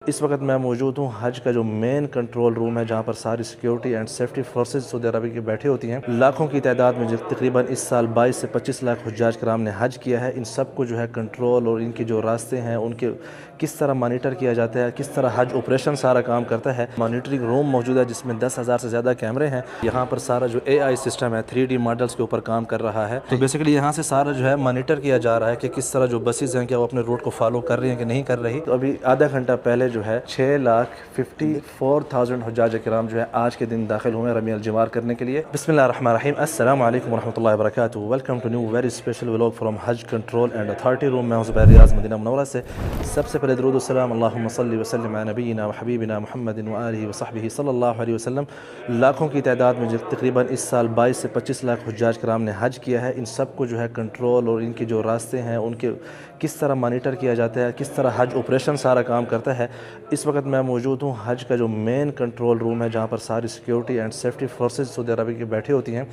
اس وقت میں موجود ہوں حج کا جو مین کنٹرول روم ہے، جہاں پر ساری سیکیورٹی اینڈ سیفٹی فورسز سعودی عربیہ کی بیٹھی ہوتی ہیں۔ لاکھوں کی تعداد میں جو تقریباً اس سال 22 سے 25 لاکھ حجاج کرام نے حج کیا ہے، ان سب کو جو ہے کنٹرول اور ان کے جو راستے ہیں ان کے کس طرح مانیٹر کیا جاتا ہے، کس طرح حج آپریشن سارا کام کرتا ہے۔ مانیٹرنگ روم موجود ہے جس میں 10,000 سے زیادہ کیمرے ہیں۔ یہاں پر سارا جو AI سسٹم ہے 3D ماڈلز کے اوپر کام کر رہا ہے۔ تو بیسیکلی یہاں سے سارا جو ہے مانیٹر کیا جا رہا ہے کہ کس طرح جو بسیز ہیں کیا وہ اپنے روٹ کو فالو کر رہی ہیں کہ نہیں کر رہی۔ تو ابھی آدھا گھنٹہ پہلے جو ہے 6,54,000 حجاج کرام جو ہے آج کے دن داخل ہوئے رمی الجمار کرنے کے لیے۔ بسم اللہ الرحمن الرحیم، السلام علیکم ورحمۃ اللہ وبرکاتہ۔ Welcome to new very special vlog from حج کنٹرول اینڈ اتھارٹی روم۔ میں ہوں زبیر ریاض مدینہ منورہ سے۔ سب سے پہلے درود السلام اللہم صلی وسلم علی نبینا و حبیبنا محمد و آلہ و صحبہ صلی اللہ علیہ وسلم۔ لاکھوں کی تعداد میں جو تقریباً اس سال 22 سے 25 لاکھ حجاج کرام نے حج کیا ہے، ان سب کو جو ہے کنٹرول اور ان کے جو راستے ہیں ان کے کس طرح مانیٹر کیا جاتا ہے، کس طرح حج آپریشن سارا کام کرتا ہے۔ اس وقت میں موجود ہوں حج کا جو مین کنٹرول روم ہے، جہاں پر ساری سیکیورٹی اینڈ سیفٹی فورسز سعودی عربیہ کی بیٹھی ہوتی ہیں۔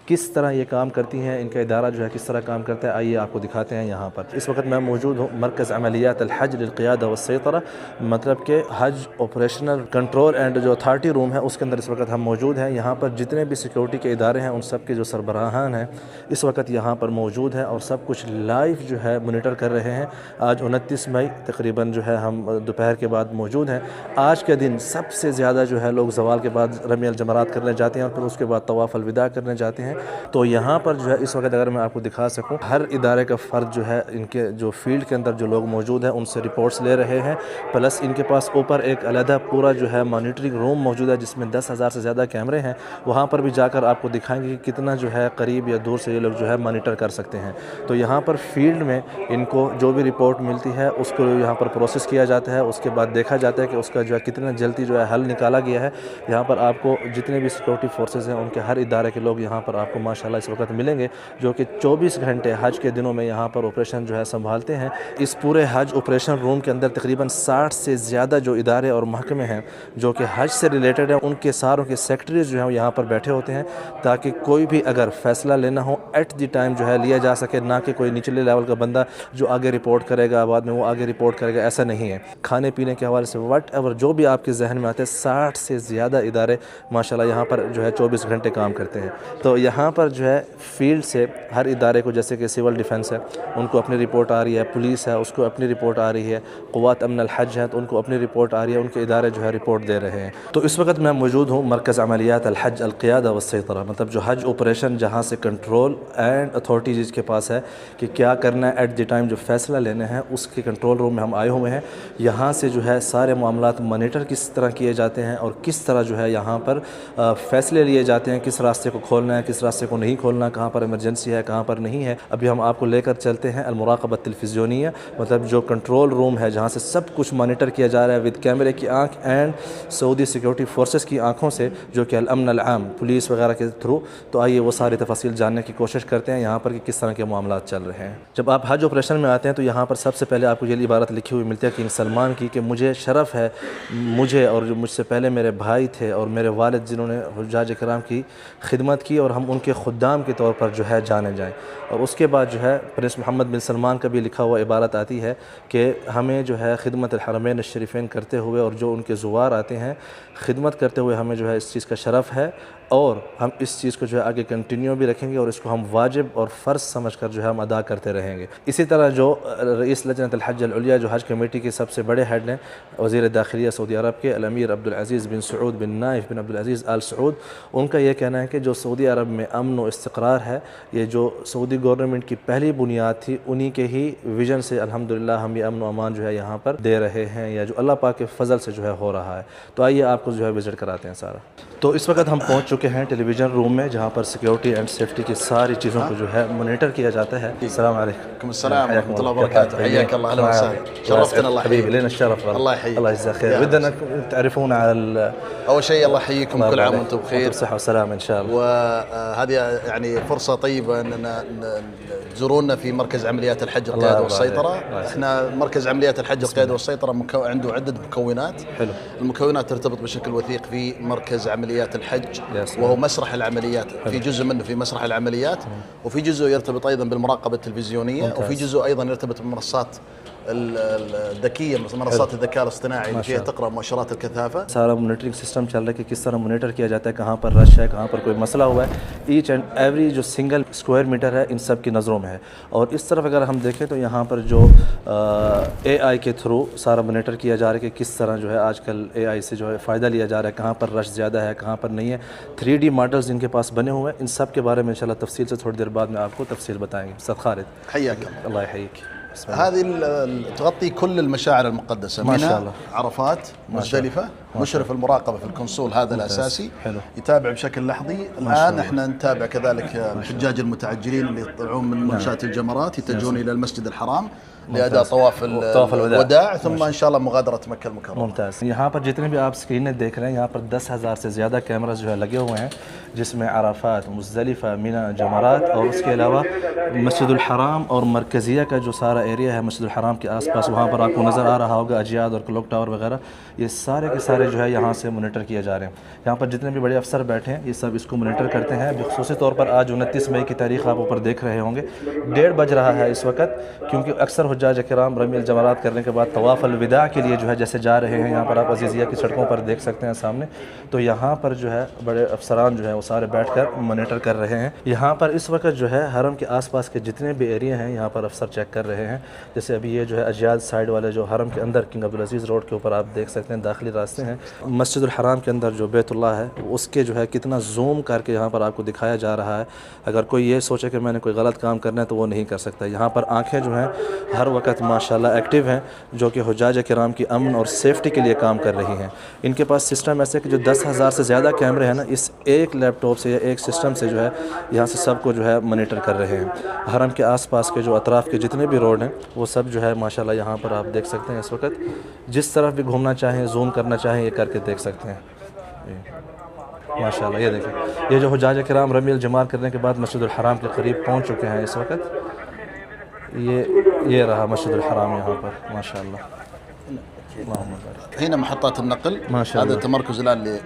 کس طرح یہ کام کرتی ہیں، ان کا ادارہ جو ہے کس طرح کام کرتا ہے، آئیے آپ کو دکھاتے ہیں یہاں پر۔ اس وقت میں موجود ہوں مرکز عملیات الحج للقیادہ والسیطرہ، مطلب کہ حج آپریشنل کنٹرول اینڈ جو اتھارٹی روم ہے اس کے اندر اس وقت ہم موجود ہیں۔ یہاں پر جتنے بھی سیکیورٹی کے ادارے ہیں ان سب کے جو سربراہان ہیں اس وقت یہاں پر موجود ہیں اور سب کچھ لائیو جو ہے مانیٹر کر رہے ہیں۔ آج 29 مئی تقریباً جو ہے ہم دوپہر کے بعد موجود ہیں۔ آج کے دن سب سے زیادہ جو ہے لوگ زوال کے بعد رمی الجمرات کرنے جاتے ہیں اور پھر اس کے بعد طواف الوداع کرنے جاتے ہیں۔ تو یہاں پر جو ہے اس وقت اگر میں آپ کو دکھا سکوں، ہر ادارے کا فرد جو ہے ان کے جو فیلڈ کے اندر جو لوگ موجود ہیں ان سے رپورٹس لے رہے ہیں، پلس ان کے پاس اوپر ایک علیحدہ پورا جو ہے مانیٹرنگ روم موجود ہے جس میں 10,000 سے زیادہ کیمرے ہیں۔ وہاں پر بھی جا کر آپ کو دکھائیں گے کہ کتنا جو ہے قریب یا دور سے یہ لوگ جو ہے مانیٹر کر سکتے ہیں۔ تو یہاں پر فیلڈ میں ان کو جو بھی رپورٹ ملتی ہے اس کو یہاں پر پروسیس کیا جاتا ہے، اس کے بعد دیکھا جاتا ہے کہ اس کا جو ہے کتنا جلدی جو ہے حل نکالا گیا ہے۔ یہاں پر آپ کو جتنے بھی سیکورٹی فورسز ہیں ان کے ہر ادارے کے لوگ یہاں پر آپ کو ماشاءاللہ اس وقت ملیں گے، جو کہ 24 گھنٹے حج کے دنوں میں یہاں پر آپریشن جو ہے سنبھالتے ہیں۔ اس پورے حج آپریشن روم کے اندر تقریباً 60 سے زیادہ جو ادارے اور محکمے ہیں جو کہ حج سے ریلیٹڈ ہیں، ان کے ساروں کے سیکرٹریز جو ہیں یہاں پر بیٹھے ہوتے ہیں تاکہ کوئی بھی اگر فیصلہ لینا ہو ایٹ دی ٹائم جو ہے لیا جا سکے، نہ کہ کوئی نچلے لیول کا بندہ جو آگے رپورٹ کرے گا بعد میں وہ آگے رپورٹ کرے گا، ایسا نہیں ہے۔ کھانے پینے کے حوالے سے وٹ ایور جو بھی آپ کے ذہن میں آتے ہیں، 60 سے زیادہ ادارے ماشاءاللہ یہاں پر جو ہے 24 گھنٹے کام کرتے ہیں۔ تو یہاں پر جو ہے فیلڈ سے ہر ادارے کو، جیسے کہ سول ڈیفنس ہے ان کو اپنی رپورٹ آ رہی ہے، پولیس ہے اس کو اپنی رپورٹ آ رہی ہے، قوات امن الحج ہے تو ان کو اپنی رپورٹ آ رہی ہے، ان کے ادارے جو ہے رپورٹ دے رہے ہیں۔ تو اس وقت میں موجود ہوں مرکز عملیات الحج القیادہ والسیطرہ، مطلب جو حج آپریشن جہاں سے کنٹرول اینڈ اتھارٹی جس کے پاس ہے کہ کیا کرنا ہے ایٹ دی ٹائم جو فیصلہ لینے ہیں، اس کے کنٹرول روم میں ہم آئے ہوئے ہیں۔ یہاں سے جو ہے سارے معاملات مانیٹر کس طرح کیے جاتے ہیں اور کس طرح جو ہے یہاں پر فیصلے لیے جاتے ہیں، کس راستے کو کھولنا ہے کس راستے کو نہیں کھولنا، کہاں پر ایمرجنسی ہے کہاں پر نہیں ہے۔ ابھی ہم آپ کو لے کر چلتے ہیں المراقبہ التلفزیونیہ، مطلب جو کنٹرول روم ہے جہاں سے سب کچھ مانیٹر کیا جا رہا ہے ود کیمرے کی آنکھ اینڈ سعودی سیکیورٹی فورسز کی آنکھوں سے، جو کہ الامن العام پولیس وغیرہ کے تھرو۔ تو آئیے وہ ساری تفاصیل جاننے کی کوشش کرتے ہیں یہاں پر کہ کس طرح کے معاملات چل رہے ہیں۔ جب آپ حج آپریشن میں آتے ہیں تو یہاں پر سب سے پہلے آپ کو یہ عبارت لکھی ہوئی ملتی ہے کنگ سلمان کی کہ مجھے شرف ہے، مجھے اور جو مجھ سے پہلے میرے بھائی تھے اور میرے والد جنہوں نے حجاج کرام کی خدمت کی، اور ہم ان کے خدام کے طور پر جو ہے جانے جائیں۔ اور اس کے بعد جو ہے پرنس محمد بن سلمان کا بھی لکھا ہوا عبارت آتی ہے کہ ہمیں جو ہے خدمت الحرمین الشریفین کرتے ہوئے اور جو ان کے زوار آتے ہیں خدمت کرتے ہوئے ہمیں جو ہے اس چیز کا شرف ہے، اور ہم اس چیز کو جو ہے آگے کنٹینیو بھی رکھیں گے اور اس کو ہم واجب اور فرض سمجھ کر جو ہے ہم ادا کرتے رہیں گے۔ اسی طرح جو رئیس لجنۃ الحج العلیہ جو حج کمیٹی کے سب سے بڑے ہیڈ ہیں، وزیر داخلیہ سعودی عرب کے الامیر عبدالعزیز بن سعود بن نائف بن عبدالعزیز آل سعود، ان کا یہ کہنا ہے کہ جو سعودی عرب میں امن و استقرار ہے، یہ جو سعودی گورنمنٹ کی پہلی بنیاد تھی انہی کے ہی ویژن سے الحمدللہ ہم یہ امن و امان جو ہے یہاں پر دے رہے ہیں، یا جو اللہ پاک کے فضل سے جو ہے ہو رہا ہے۔ تو آئیے آپ کو جو ہے وزٹ کراتے ہیں سارا۔ تو اس وقت ہم پہنچ چکے ہیں ٹیلی ویژن روم میں جہاں پر سیکیورٹی اینڈ سیفٹی کی ساری چیزوں کو جو ہے مانیٹر کیا جاتا ہے۔ السلام علیکم۔ السلام ورحمة الله وبركاته، حياك الله، اهلا وسهلا، شرفتنا. الله حبيبي، يحييك. لنا الشرف. الله يحييك. الله يجزاك خير. بدنا تعرفونا على اول شيء الله يحييكم، كل عام وانتم بخير بصحة وسلامة ان شاء الله. وهذه يعني فرصة طيبة اننا تزورونا في مركز عمليات الحج القيادة والسيطرة. احنا مركز عمليات الحج القيادة والسيطرة عنده عدة مكونات. حلو. المكونات ترتبط بشكل وثيق في مركز عمليات الحج، وهو مسرح العمليات. في جزء منه في مسرح العمليات، وفي جزء يرتبط ايضا بالمراقبة التلفزيونية، وفي جزء ايضا يرتبط بمنصات الذكيه، منصات الذكاء الاصطناعي اللي فيها تقرا مؤشرات الكثافه. سارا مانیٹرنگ سسٹم چل رہا ہے کہ کس طرح مانیٹر کیا جاتا ہے کہاں پر رش ہے, کہاں پر کوئی مسئلہ ہوا ہے. ایچ اینڈ ایوری جو سنگل اسکوائر میٹر ہے ان سب کی نظروں میں ہے. اور اس طرف اگر ہم دیکھیں تو یہاں پر جو اے آئی کے تھرو سارا مانیٹر کیا جا رہا ہے کہ کس طرح جو ہے آج کل اے آئی سے جو ہے فائدہ لیا جا رہا ہے, کہاں پر رش زیادہ ہے کہاں پر نہیں ہے. 3D ماڈلز جن کے پاس بنے ہوئے ہیں ان سب کے بارے میں انشاءاللہ تفصیل سے تھوڑی دیر بعد میں آپ کو تفصیل بتائیں گے. استاذ خالد حياك الله يحييك. هذه تغطي كل المشاعر المقدسة ما شاء منها الله. عرفات, مزدلفة, مشرف المراقبة في الكونسول هذا الأساسي حلو. يتابع بشكل لحظي. الآن احنا نتابع كذلك الحجاج المتعجلين اللي يطلعون من منشاة الجمرات يتجهون إلى المسجد الحرام لأداء طواف الوداع ثم إن شاء الله مغادرة مكة المكرمة. ممتاز. یہاں پر جتنے بھی آپ اسکرینیں دیکھ رہے ہیں یہاں پر 10,000 سے زیادہ کیمراز جو ہے لگے ہوئے ہیں جس میں عرفات, مزدلفہ, مینا, جمرات اور اس کے علاوہ مسجد الحرام اور مرکزیہ کا جو سارا ایریا ہے مسجد الحرام کے آس پاس وہاں پر آپ کو نظر آ رہا ہوگا اجیاد اور کلوک ٹاور وغیرہ, یہ سارے کے سارے جو ہے یہاں سے مانیٹر کیا جا رہے ہیں. یہاں پر جتنے بھی بڑے افسر بیٹھے ہیں یہ سب اس کو مانیٹر کرتے ہیں. خصوصی طور پر آج 29 مئی کی تاریخ آپ اوپر دیکھ رہے ہوں گے, 1:30 بج رہا ہے اس وقت, کیونکہ اکثر حجاج کرام رمی الجمرات کرنے کے بعد طواف الوداع کے لیے جو ہے جیسے جا رہے ہیں. یہاں پر آپ عزیزیہ کی سڑکوں پر دیکھ سکتے ہیں سامنے, تو یہاں پر جو ہے بڑے افسران جو ہیں وہ سارے بیٹھ کر مانیٹر کر رہے ہیں. یہاں پر اس وقت جو ہے حرم کے آس پاس کے جتنے بھی ایریا ہیں یہاں پر افسر چیک کر رہے ہیں. جیسے ابھی یہ جو ہے اجیاد سائیڈ والے جو حرم کے اندر کنگ عبدالعزیز روڈ کے اوپر آپ دیکھ سکتے ہیں داخلی راستے ہیں. مسجد الحرام کے اندر جو بیت اللہ ہے اس کے جو ہے کتنا زوم کر کے یہاں پر آپ کو دکھایا جا رہا ہے. اگر کوئی یہ سوچے کہ میں نے کوئی غلط کام کرنا ہے تو وہ نہیں کر سکتا. یہاں پر آنکھیں جو ہیں ہر وقت ماشاءاللہ ایکٹیو ہیں جو کہ حجاج کرام کی امن اور سیفٹی کے لیے کام کر رہی ہیں. ان کے پاس سسٹم ایسے کہ جو 10,000 سے زیادہ کیمرے ہیں نا اس ایک لیپ ٹاپ سے یا ایک سسٹم سے جو ہے یہاں سے سب کو جو ہے مانیٹر کر رہے ہیں. حرم کے آس پاس کے جو اطراف کے جتنے بھی روڈ ہیں وہ سب جو ہے ماشاءاللہ یہاں پر آپ دیکھ سکتے ہیں. اس وقت جس طرف بھی گھومنا چاہیں زوم کرنا چاہیں یہ کر کے دیکھ سکتے ہیں. ماشاءاللہ یہ دیکھیں یہ جو حجاج کرام رمی الجمار کرنے کے بعد مسجد الحرام کے قریب پہنچ چکے ہیں اس وقت. یہ رہا مسجد الحرام یہاں پر ماشاءاللہ. هنا محطات النقل ما شاء الله. هذا تمركز الآن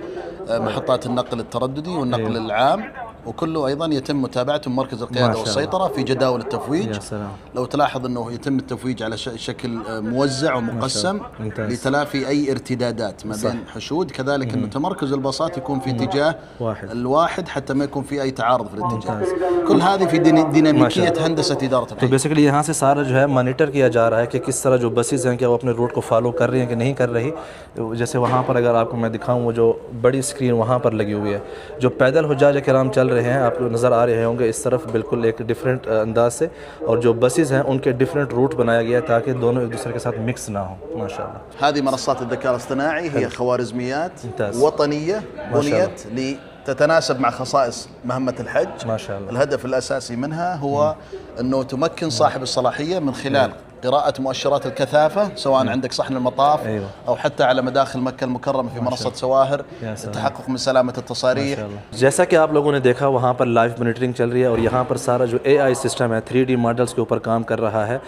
لمحطات النقل الترددي والنقل العام وكله أيضا يتم متابعته من مركز القيادة والسيطرة في جداول التفويج. يا سلام. لو تلاحظ أنه يتم التفويج على شكل موزع ومقسم لتلافي أي ارتدادات ما بين حشود. كذلك أنه تمركز الباصات يكون في اتجاه الواحد حتى ما يكون في أي تعارض في الاتجاه. كل هذه في ديناميكية هندسة إدارة تو الحي. بیسیکلی یہاں سے سارا جو ہے مانیٹر کیا جا رہا ہے کہ کس طرح جو بسیز ہیں کہ وہ اپنے روٹ کو فالو کر رہی ہیں کہ نہیں کر رہی. جیسے وہاں پر اگر آپ کو میں دکھاؤں وہ جو بڑی اسکرین وہاں پر لگی ہوئی ہے, جو پیدل حجاج کرام چل رہے ہیں آپ کو نظر آ رہے ہوں گے اس طرف بالکل ایک ڈیفرنٹ انداز سے, اور جو بسیز ہیں ان کے ڈیفرنٹ روٹ بنایا گیا ہے تاکہ دونوں ایک دوسرے کے ساتھ مکس نہ ہوں. ماشاءاللہ. هذه منصات الذكاء الاصطناعي هي خوارزميات وطنية بنيت تتناسب مع خصائص مهمة الحج. ما شاء الله. الهدف الأساسي منها هو أنه تمكن صاحب الصلاحية من خلال قراءة مؤشرات الكثافة سواء عندك صحن المطاف أو حتى على مداخل مكة المكرمة في منصة سواهر, التحقق من سلامة التصاريح. جیسا کہ آپ لوگوں نے دیکھا وہاں پر لائیو مانیٹرنگ چل رہی ہے اور یہاں پر سارا جو اے آئی سسٹم ہے 3D ماڈلز کے اوپر کام کر رہا ہے.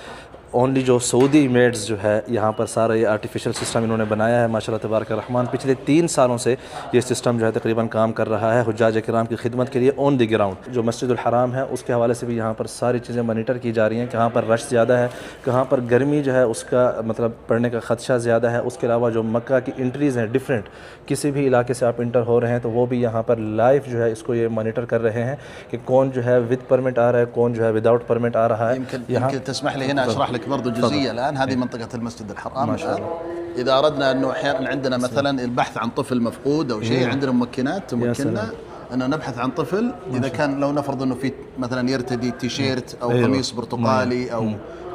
اونلی جو سعودی میڈز جو ہے یہاں پر سارا یہ آرٹیفیشل سسٹم انہوں نے بنایا ہے ماشاءاللہ تبارک الرحمن. پچھلے 3 سالوں سے یہ سسٹم جو ہے تقریباً کام کر رہا ہے حجاج کرام کی خدمت کے لیے آن دی گراؤنڈ. جو مسجد الحرام ہے اس کے حوالے سے بھی یہاں پر ساری چیزیں مانیٹر کی جا رہی ہیں, کہاں پر رش زیادہ ہے, کہاں پر گرمی جو ہے اس کا مطلب پڑنے کا خدشہ زیادہ ہے. اس کے علاوہ جو مکہ کی انٹریز ہیں ڈفرینٹ, کسی بھی علاقے سے آپ انٹر ہو رہے ہیں تو وہ بھی یہاں پر لائیو جو ہے اس کو یہ مانیٹر کر رہے ہیں کہ کون جو ہے ود پرمٹ آ رہا ہے کون جو ہے وداؤٹ پرمٹ آ رہا ہے. يمكن تسمح لي هنا اشرح لك برضو جزئيه. الان هذه منطقه المسجد الحرام. ما شاء الله. اذا اردنا انه احيانا عندنا مثلا البحث عن طفل مفقود او شيء عندنا ممكنات تمكننا انه نبحث عن طفل اذا كان لو نفرض انه في مثلا يرتدي تيشيرت او قميص برتقالي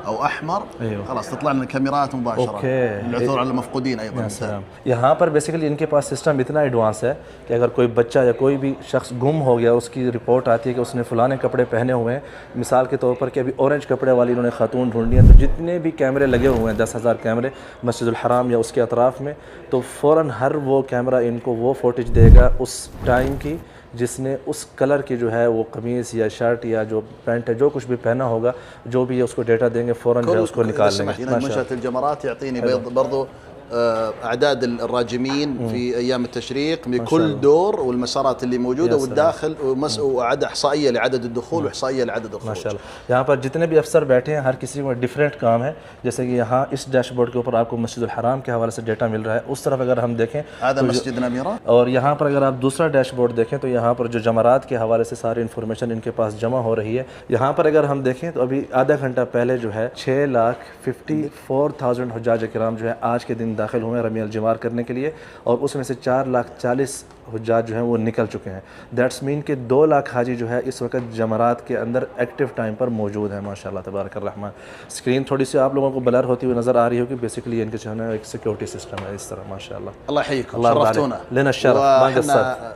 او احمر خلاص تطلع لنا كاميرات مباشره للعثور على المفقودين ايضا. یہاں پر بیسیکلی ان کے پاس سسٹم اتنا ایڈوانس ہے کہ اگر کوئی بچہ یا کوئی بھی شخص گم ہو گیا اس کی رپورٹ آتی ہے کہ اس نے فلانے کپڑے پہنے ہوئے ہیں, مثال کے طور پر کہ ابھی اورنج کپڑے والی انہوں نے خاتون ڈھونڈی ہیں, تو جتنے بھی کیمرے لگے ہوئے ہیں 10,000 کیمرے مسجد الحرام یا اس کے اطراف میں, تو فوراً ہر وہ کیمرہ ان کو وہ فوٹیج دے گا اس ٹائم کی جس نے اس کلر کی جو ہے وہ قمیص یا شرٹ یا جو پینٹ ہے جو کچھ بھی پہنا ہوگا جو بھی اس کو ڈیٹا دیں گے فوراً جو ہے اس کو نکال لیں گے. منشأة الجمرات يعطيني برضو أعداد الراجمين في أيام التشريق بكل دور والمسارات اللي موجودة والداخل وعد إحصائية لعدد الدخول وإحصائية لعدد الخروج. ماشاءاللہ یہاں پر جتنے بھی افسر بیٹھے ہیں ہر کسی کو ڈیفرنٹ کام ہے. جیسے کہ یہاں اس ڈیش بورڈ کے اوپر آپ کو مسجد الحرام کے حوالے سے ڈیٹا مل رہا ہے. اس طرف اگر ہم دیکھیں هذا مسجد نميرة. اور یہاں پر اگر آپ دوسرا ڈیش بورڈ دیکھیں تو یہاں پر جو جمرات کے حوالے سے ساری انفارمیشن ان کے پاس جمع ہو رہی ہے. یہاں پر اگر ہم دیکھیں تو ابھی آدھا گھنٹہ پہلے جو ہے 6,54,000 حجاج کرام جو ہے آج کے دن داخل ہوئے رمی الجمار کرنے کے لیے, اور اس میں سے 4,40,000 حجاج جو ہیں وہ نکل چکے ہیں. دیٹس مین کہ 2 لاکھ حاجی جو ہے اس وقت جمرات کے اندر ایکٹیو ٹائم پر موجود ہیں. ماشاءاللہ تبارک الرحمن. اسکرین تھوڑی سی آپ لوگوں کو بلر ہوتی ہوئی نظر آ رہی ہوگی. بیسیکلی ان کے جو ہے ایک سیکورٹی سسٹم ہے اس طرح. ماشاءاللہ الله يحييكم شرفتونا لنا الشرف. وإحنا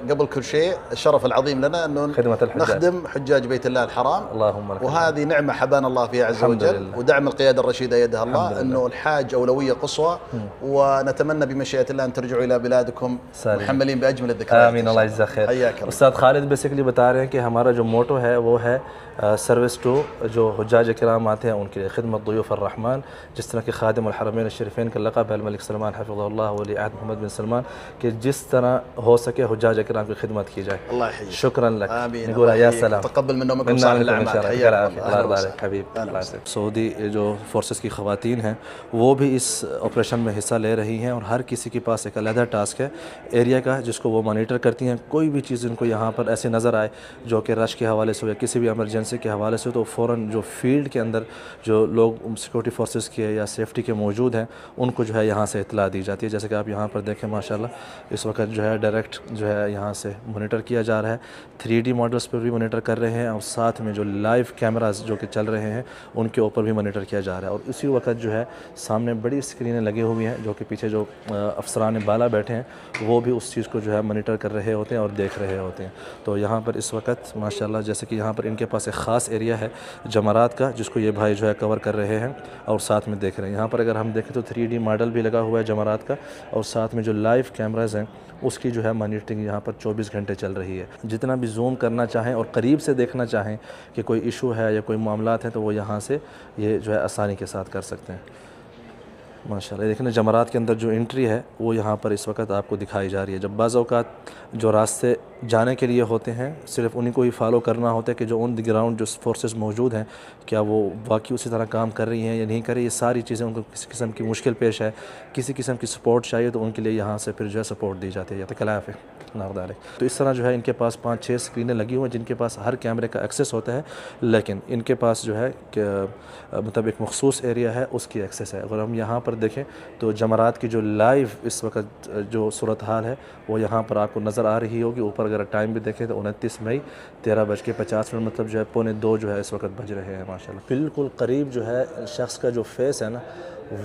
قبل كل شيء الشرف العظيم لنا أنه خدمة الحجاج. نخدم حجاج بيت الله الحرام. اللهم لك وهذه نعمة حبانا الله فيها عز وجل ودعم القيادة الرشيدة يدها الله أنه الحاج أولوية قصوى ونتمنى بمشيئة الله أن ترجعوا إلى بلادكم محملين بأجمل الذكريات. آمین. اللہ جزاک خیر. حیاک اللہ. استاد خالد بیسیکلی بتا رہے ہیں کہ ہمارا جو موٹو ہے وہ ہے سروس ٹو جو حجاج کرام آتے ہیں ان کے لیے, خدمت ضیوف الرحمن. جس طرح کہ خادم الحرمین الشریفین کا لقب ہے الملک سلمان حفظہ اللہ ولی عہد محمد بن سلمان, کہ جس طرح ہو سکے حجاج کرام کی خدمت کی جائے. الله يحييك. شکرا لك. آمين. نقول يا سلام. تقبل منكم صالح الأعمال. حياك اللہ يرضى عليك حبیب. سعودی جو فورسز کی خواتین ہیں وہ بھی اس آپریشن میں حصہ لے رہی ہیں, اور ہر کسی کے پاس ایک علیحدہ ٹاسک ہے ایریا کا جس کو وہ مانیٹر کرتی ہیں. کوئی بھی چیز ان کو یہاں پر ایسے نظر آئے جو کہ رش کے حوالے سے ہو یا کسی بھی ایمرجنسی کے حوالے سے, تو فوراً جو فیلڈ کے اندر جو لوگ سیکورٹی فورسز کے یا سیفٹی کے موجود ہیں ان کو جو ہے یہاں سے اطلاع دی جاتی ہے. جیسے کہ آپ یہاں پر دیکھیں ماشاءاللہ اس وقت جو ہے ڈائریکٹ جو ہے یہاں سے مانیٹر کیا جا رہا ہے. 3D ماڈلز پر بھی مانیٹر کر رہے ہیں, اور ساتھ میں جو لائیو کیمراز جو کہ چل رہے ہیں ان کے اوپر بھی مانیٹر کیا جا رہا ہے. اور اسی وقت جو ہے سامنے بڑی اسکرینیں لگی ہوئی ہیں جو کہ پیچھے جو افسران بالا بیٹھے ہیں وہ بھی اس چیز کو جو ہے مانیٹر کر رہے ہوتے ہیں اور دیکھ رہے ہوتے ہیں. تو یہاں پر اس وقت ماشاءاللہ جیسے کہ یہاں پر ان کے پاس ایک خاص ایریا ہے جمرات کا جس کو یہ بھائی جو ہے کور کر رہے ہیں اور ساتھ میں دیکھ رہے ہیں. یہاں پر اگر ہم دیکھیں تو 3D ماڈل بھی لگا ہوا ہے جمرات کا, اور ساتھ میں جو لائیو کیمراز ہیں اس کی جو ہے مانیٹرنگ یہاں پر 24 گھنٹے چل رہی ہے. جتنا بھی زوم کرنا چاہیں اور قریب سے دیکھنا چاہیں کہ کوئی ایشو ہے یا کوئی معاملات ہیں تو وہ یہاں سے یہ جو ہے آسانی کے ساتھ کر سکتے ہیں. ماشاءاللہ دیکھیں جمرات کے اندر جو انٹری ہے وہ یہاں پر اس وقت آپ کو دکھائی جا رہی ہے. جب بعض اوقات جو راستے جانے کے لیے ہوتے ہیں صرف انہیں کو ہی فالو کرنا ہوتا ہے کہ جو آن دی گراؤنڈ جو فورسز موجود ہیں کیا وہ واقعی اسی طرح کام کر رہی ہیں یا نہیں کر رہی. یہ ساری چیزیں ان کو کسی قسم کی مشکل پیش ہے, کسی قسم کی سپورٹ چاہیے تو ان کے لیے یہاں سے پھر جو ہے سپورٹ دی جاتی ہے. یا تو کلاف ہے ناردار. تو اس طرح جو ہے ان کے پاس 5-6 اسکرینیں لگی ہوئی ہیں جن کے پاس ہر کیمرے کا ایکسیس ہوتا ہے, لیکن ان کے پاس جو ہے کہ مطلب ایک مخصوص ایریا ہے اس کی ایکسیس ہے. اگر ہم یہاں پر دیکھیں تو جمرات کی جو لائیو اس وقت جو صورتحال ہے وہ یہاں پر آپ کو نظر آ رہی ہوگی. اوپر اگر ٹائم بھی دیکھیں تو 29 مئی 13:50 مطلب جو ہے 1:45 جو ہے اس وقت بج رہے ہیں. ماشاءاللہ بالکل قریب جو ہے شخص کا جو فیس ہے نا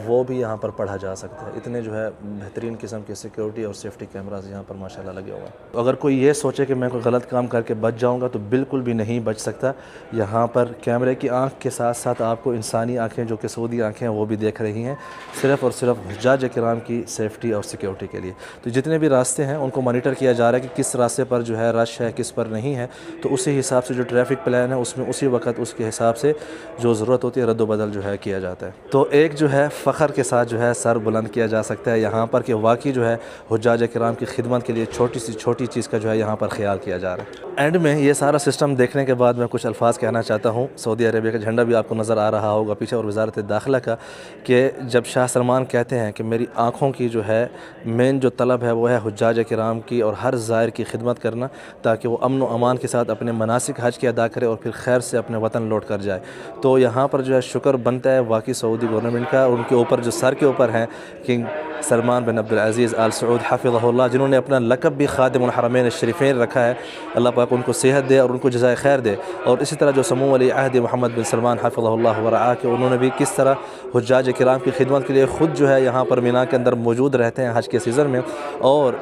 وہ بھی یہاں پر پڑھا جا سکتا ہے. اتنے جو ہے بہترین قسم کے سیکیورٹی اور سیفٹی کیمراز یہاں پر ماشاءاللہ لگے ہوئے ہیں. اگر کوئی یہ سوچے کہ میں کوئی غلط کام کر کے بچ جاؤں گا تو بالکل بھی نہیں بچ سکتا. یہاں پر کیمرے کی آنکھ کے ساتھ ساتھ آپ کو انسانی آنکھیں جو کہ سعودی آنکھیں ہیں وہ بھی دیکھ رہی ہیں صرف اور صرف حجاج کرام کی سیفٹی اور سیکیورٹی کے لیے. تو جتنے بھی راستے ہیں ان کو مانیٹر کیا جا رہا ہے کہ کس راستے پر جو ہے رش ہے کس پر نہیں ہے, تو اسی حساب سے جو ٹریفک پلان ہے اس میں اسی وقت اس کے حساب سے جو ضرورت ہوتی ہے رد و بدل جو ہے کیا جاتا ہے. تو ایک جو ہے فخر کے ساتھ جو ہے سر بلند کیا جا سکتا ہے یہاں پر کہ واقعی جو ہے حجاج کرام کی خدمت کے لیے چھوٹی سی چھوٹی چیز کا جو ہے یہاں پر خیال کیا جا رہا ہے. اینڈ میں یہ سارا سسٹم دیکھنے کے بعد میں کچھ الفاظ کہنا چاہتا ہوں. سعودی عربیہ کا جھنڈا بھی آپ کو نظر آ رہا ہوگا پیچھے, اور وزارت داخلہ کا, کہ جب شاہ سلمان کہتے ہیں کہ میری آنکھوں کی جو ہے مین جو طلب ہے وہ ہے حجاج کرام کی اور ہر زائر کی خدمت کرنا تاکہ وہ امن و امان کے ساتھ اپنے مناسک حج کے ادا کرے اور پھر خیر سے اپنے وطن لوٹ کر جائے. تو یہاں پر جو ہے شکر بنتا ہے واقعی سعودی گورنمنٹ کا, اور ان کے اوپر جو سر کے اوپر ہیں کنگ سلمان بن عبدالعزیز آل سعود حفظہ اللہ, جنہوں نے اپنا لقب بھی خادم الحرمین الشریفین رکھا ہے. اللہ پاک ان کو صحت دے اور ان کو جزائے خیر دے. اور اسی طرح جو سمو ولی عہد محمد بن سلمان حفظہ اللہ ورعاہ کہ انہوں نے بھی کس طرح حجاج کرام کی خدمت کے لیے خود جو ہے یہاں پر مینا کے اندر موجود رہتے ہیں حج کے سیزن میں, اور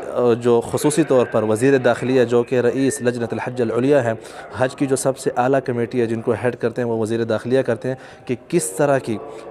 جو خصوصی طور پر وزیر داخلیہ جو کہ رئیس لجنۃ الحج العلیہ ہے, حج کی جو سب سے اعلیٰ کمیٹی ہے جن کو ہیڈ کرتے ہیں وہ وزیر داخلیہ کرتے ہیں, کہ کس طرح کی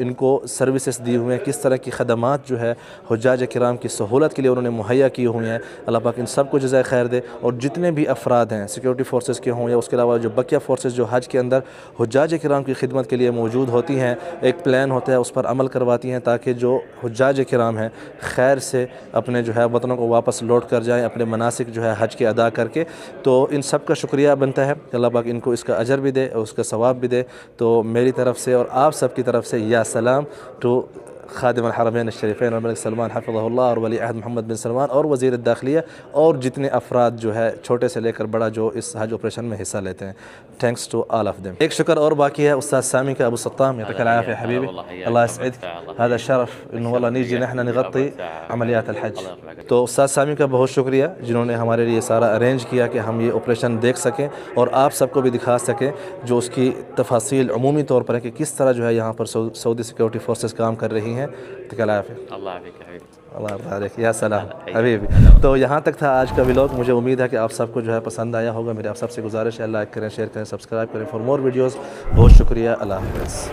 ان کو سروسز دی ہوئے ہیں, کس طرح کی خدمات جو ہے حجاج کرام کی سہولت کے لیے انہوں نے مہیا کی ہوئی ہیں. اللہ پاک ان سب کو جزائے خیر دے. اور جتنے بھی افراد ہیں سیکورٹی فورسز کے ہوں یا اس کے علاوہ جو بقیہ فورسز جو حج کے اندر حجاج کرام کی خدمت کے لیے موجود ہوتی ہیں, ایک پلان ہوتا ہے اس پر عمل کرواتی ہیں تاکہ جو حجاج کرام ہیں خیر سے اپنے جو ہے وطنوں کو واپس لوٹ کر جائیں, اپنے مناسک جو ہے حج کے ادا کر کے. تو ان سب کا شکریہ بنتا ہے کہ اللہ پاک ان کو اس کا اجر بھی دے اور اس کا ثواب بھی دے. تو میری طرف سے اور آپ سب کی طرف سے یا سلام ٹو خادم الحرمین الشریفین الملک سلمان حفظہ اللہ اور ولی عہد محمد بن سلمان اور وزیر الداخلیہ اور جتنے افراد جو ہے چھوٹے سے لے کر بڑا جو اس حج آپریشن میں حصہ لیتے ہیں. Thanks to all of them. ایک شکر اور باقی ہے استاذ سامي ابو سطام, يعطيك العافيه حبيبي, الله يسعدك. هذا الشرف انه والله نيجي نحن نغطي عمليات الحج. تو استاذ سامي کا بہت شکریہ جنہوں نے ہمارے لیے سارا ارینج کیا کہ ہم یہ آپریشن دیکھ سکیں اور آپ سب کو بھی دکھا سکیں جو اس کی تفاصیل عمومی طور پر ہے کہ کس طرح جو ہے یہاں پر سعودی سیکورٹی فورسز کام کر رہی ہیں. يعطيك العافيه. الله يعافيك يا حبيبي. اللہ يرضى عليك. یا سلام حبیبی. تو یہاں تک تھا آج کا ولاگ. مجھے امید ہے کہ آپ سب کو جو ہے پسند آیا ہوگا. میرے آپ سب سے گزارش ہے لائک کریں, شیئر کریں, سبسکرائب کریں فار مور ویڈیوز. بہت شکریہ. اللہ حافظ.